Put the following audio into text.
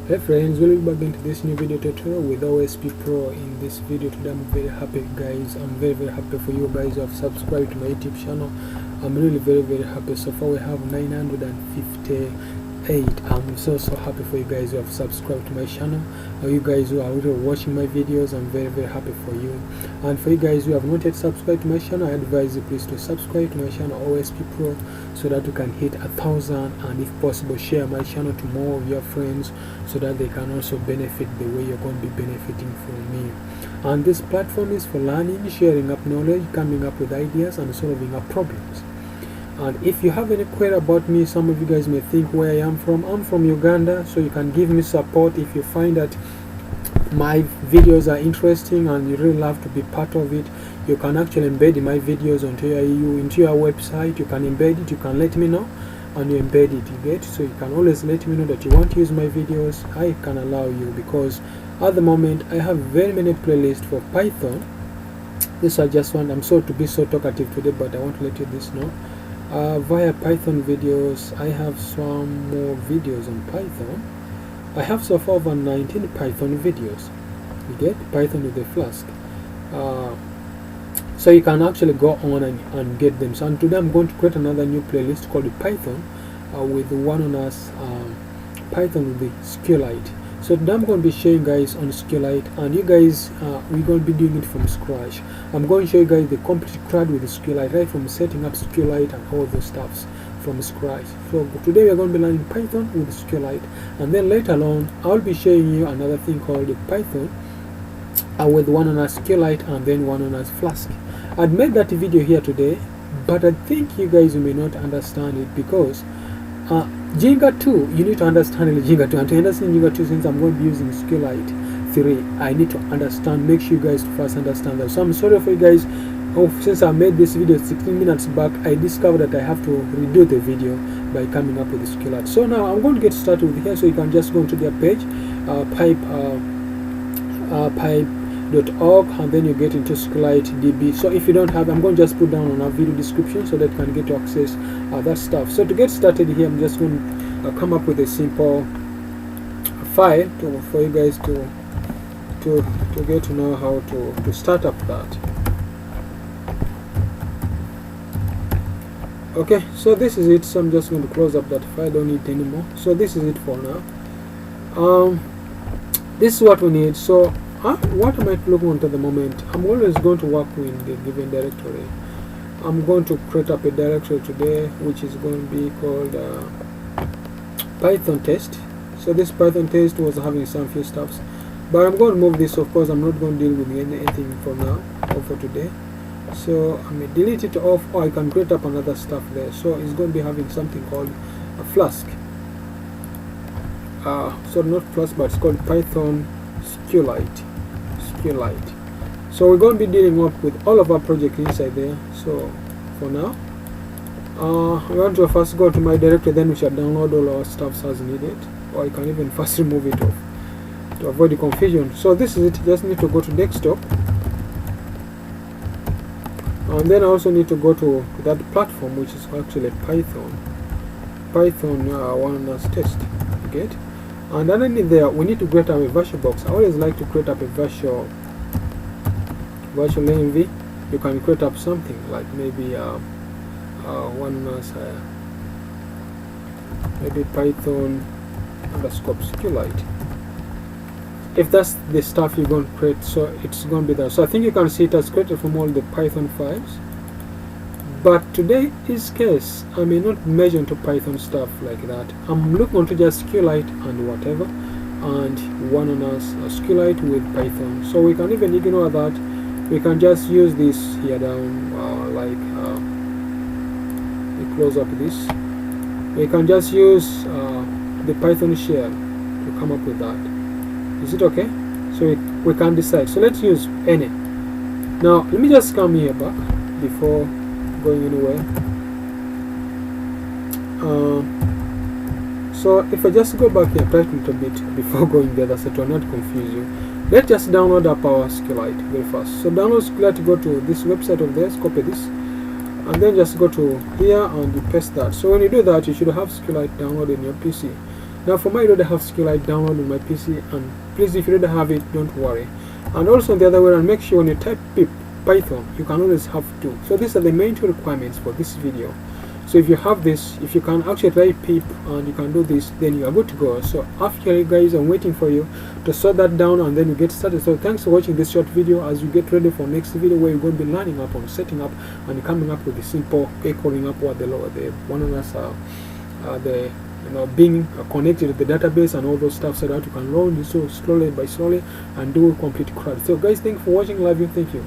Hey friends, welcome back into this new video tutorial with OSP Pro. In this video today I'm very happy guys. I'm very happy for you guys who have subscribed to my YouTube channel. I'm really very happy. So far we have 958. I'm so happy for you guys who have subscribed to my channel. You guys who are already watching my videos, I'm very happy for you. And for you guys who have not yet subscribed to my channel, I advise you please to subscribe to my channel OSP Pro so that you can hit 1,000, and if possible share my channel to more of your friends so that they can also benefit the way you're going to be benefiting from me. And this platform is for learning, sharing up knowledge, coming up with ideas and solving up problems. And if you have any query about me, some of you guys may think where I am from. I'm from Uganda, so you can give me support if you find that my videos are interesting and you really love to be part of it. You can actually embed my videos into your website. You can embed it, you can let me know and you embed it, you get. So you can always let me know that you want to use my videos. I can allow you, because at the moment I have very many playlists for Python. This I just want, I'm sorry to be so talkative today, but I want to let you this know. Via Python videos, I have some more videos on Python. I have so far over 19 Python videos. You get Python with a Flask. So you can actually go on and get them. So and today I'm going to create another new playlist called Python with one on us Python with the SQLite. So today I'm going to be showing guys on SQLite, and you guys we're going to be doing it from scratch. I'm going to show you guys the complete CRUD with the SQLite, right from setting up SQLite and all those stuffs from scratch. So today we are going to be learning Python with SQLite, and then later on I'll be showing you another thing called Python with one on a SQLite and then one on a Flask. I'd made that video here today, but I think you guys may not understand it, because Jinga 2, you need to understand Jinga 2, and to understand Jinga 2, since I'm going to be using SQLite3, I need to understand, make sure you guys first understand that. So I'm sorry for you guys. Since I made this video 16 minutes back, I discovered that I have to redo the video by coming up with the SQLite. So now I'm going to get started with here. So you can just go to their page, pipe.org, and then you get into SQLite DB. So if you don't have, I'm going to just put down on our video description so that you can get to access that stuff. So to get started here, I'm just going to come up with a simple file for you guys to get to know how to start up that. Okay, so this is it. So I'm just going to close up that file. I don't need it anymore. So this is it for now. This is what we need. So what am I looking at the moment? I'm always going to work with the given directory. I'm going to create up a directory today which is going to be called Python test. So this Python test was having some few stuffs, but I'm going to move this. Of course I'm not going to deal with anything for now or for today. So I may delete it off, or I can create up another stuff there. So it's going to be having something called a Flask. So not Flask, but it's called Python SQLite. So we're going to be dealing up with all of our project inside there. So for now, I'm going to first go to my directory, then we shall download all our stuff as needed, or I can even first remove it off to avoid the confusion. So this is it. Just need to go to desktop, and then I also need to go to that platform which is actually Python one as test. You get? And underneath there we need to create a virtual box. I always like to create up a virtual env. You can create up something like maybe one as maybe Python _ SQLite. If that's the stuff you're going to create, so it's going to be there. So I think you can see it as created from all the Python files. But today is case I may not measure into Python stuff like that. I'm looking onto just SQLite and whatever, and one on us SQLite with Python. So we can even ignore that. We can just use this here down, we close up this. We can just use the Python shell to come up with that. Is it okay? So we can decide. So let's use any. Now let me just come here back before going anywhere. So if I just go back here, try a little bit before going there, so to not confuse you. Let's just download up our SQLite very fast. So download SQLite, go to this website of theirs, copy this, and then just go to here and you paste that. So when you do that, you should have SQLite downloaded in your PC. Now for me, I already have SQLite downloaded on my PC, and please, if you already have it, don't worry. And also the other way around, make sure when you type pip Python, you can always have two. So these are the main two requirements for this video. So if you have this, if you can actually write pip and you can do this, then you are good to go. So actually guys, I'm waiting for you to sort that down and then we get started. So thanks for watching this short video as you get ready for next video where you're going to be learning up on setting up and coming up with the simple echoing up what the one of us the being connected to the database and all those stuff, so that you can learn so slowly by slowly and do complete CRUD. So guys, thank you for watching. Love you. Thank you.